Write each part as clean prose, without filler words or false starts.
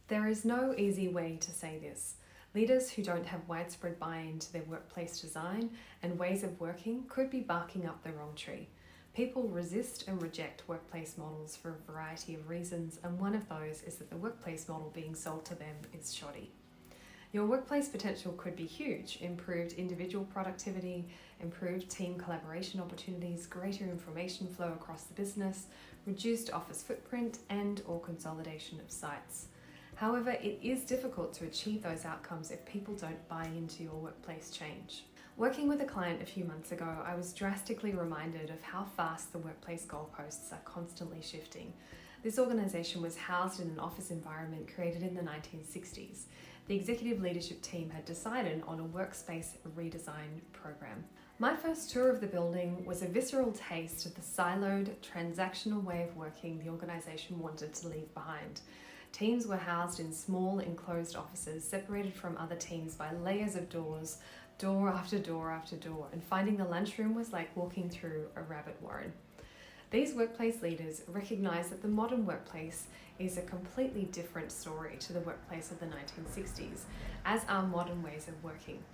There is no easy way to say this. Leaders who don't have widespread buy-in to their workplace design and ways of working could be barking up the wrong tree. People resist and reject workplace models for a variety of reasons, and one of those is that the workplace model being sold to them is shoddy. Your workplace potential could be huge: improved individual productivity, improved team collaboration opportunities, greater information flow across the business, reduced office footprint, and/or consolidation of sites. However, it is difficult to achieve those outcomes if people don't buy into your workplace change. Working with a client a few months ago, I was drastically reminded of how fast the workplace goalposts are constantly shifting. This organisation was housed in an office environment created in the 1960s. The executive leadership team had decided on a workspace redesign program. My first tour of the building was a visceral taste of the siloed, transactional way of working the organisation wanted to leave behind. Teams were housed in small, enclosed offices, separated from other teams by layers of doors, door after door after door, and finding the lunchroom was like walking through a rabbit warren. These workplace leaders recognise that the modern workplace is a completely different story to the workplace of the 1960s, as are modern ways of working.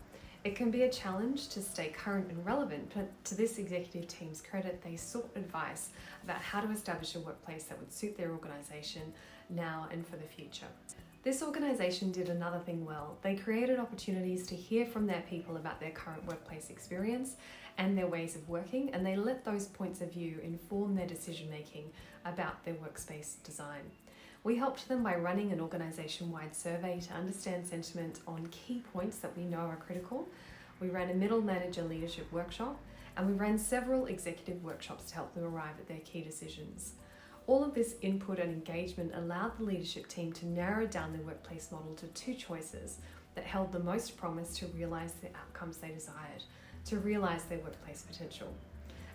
It can be a challenge to stay current and relevant, but to this executive team's credit, they sought advice about how to establish a workplace that would suit their organisation now and for the future. This organisation did another thing well. They created opportunities to hear from their people about their current workplace experience and their ways of working, and they let those points of view inform their decision making about their workspace design. We helped them by running an organisation-wide survey to understand sentiment on key points that we know are critical. We ran a middle manager leadership workshop, and we ran several executive workshops to help them arrive at their key decisions. All of this input and engagement allowed the leadership team to narrow down their workplace model to two choices that held the most promise to realise the outcomes they desired, to realise their workplace potential.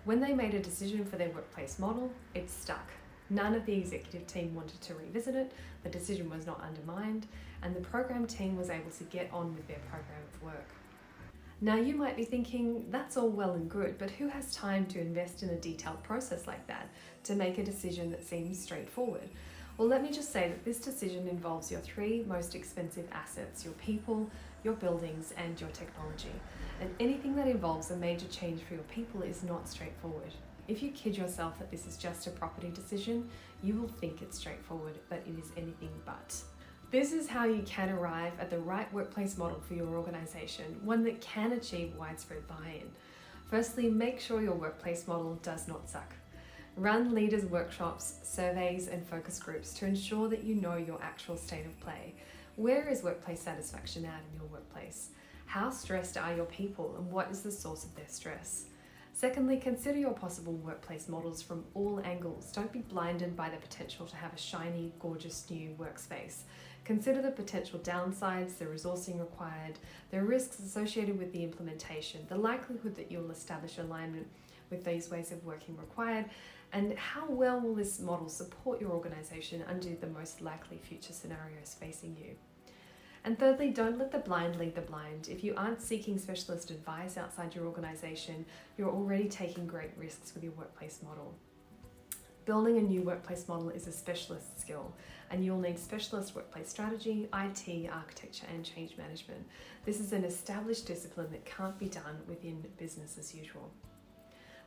When they made a decision for their workplace model, it stuck. None of the executive team wanted to revisit it, the decision was not undermined, and the program team was able to get on with their program of work. Now you might be thinking, that's all well and good, but who has time to invest in a detailed process like that to make a decision that seems straightforward? Well, let me just say that this decision involves your three most expensive assets: your people, your buildings, and your technology. And anything that involves a major change for your people is not straightforward. If you kid yourself that this is just a property decision, you will think it's straightforward, but it is anything but. This is how you can arrive at the right workplace model for your organisation, one that can achieve widespread buy-in. Firstly, make sure your workplace model does not suck. Run leaders' workshops, surveys, and focus groups to ensure that you know your actual state of play. Where is workplace satisfaction at in your workplace? How stressed are your people, and what is the source of their stress? Secondly, consider your possible workplace models from all angles. Don't be blinded by the potential to have a shiny, gorgeous new workspace. Consider the potential downsides, the resourcing required, the risks associated with the implementation, the likelihood that you'll establish alignment with these ways of working required, and how well will this model support your organisation under the most likely future scenarios facing you. And thirdly, don't let the blind lead the blind. If you aren't seeking specialist advice outside your organisation, you're already taking great risks with your workplace model. Building a new workplace model is a specialist skill, and you'll need specialist workplace strategy, IT, architecture, and change management. This is an established discipline that can't be done within business as usual.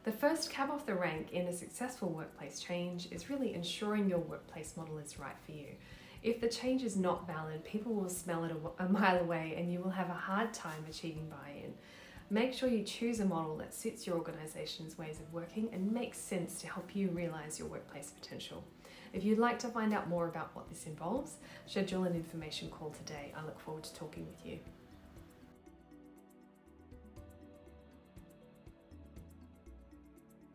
The first cab off the rank in a successful workplace change is really ensuring your workplace model is right for you. If the change is not valid, people will smell it a mile away, and you will have a hard time achieving buy-in. Make sure you choose a model that suits your organisation's ways of working and makes sense to help you realise your workplace potential. If you'd like to find out more about what this involves, schedule an information call today. I look forward to talking with you.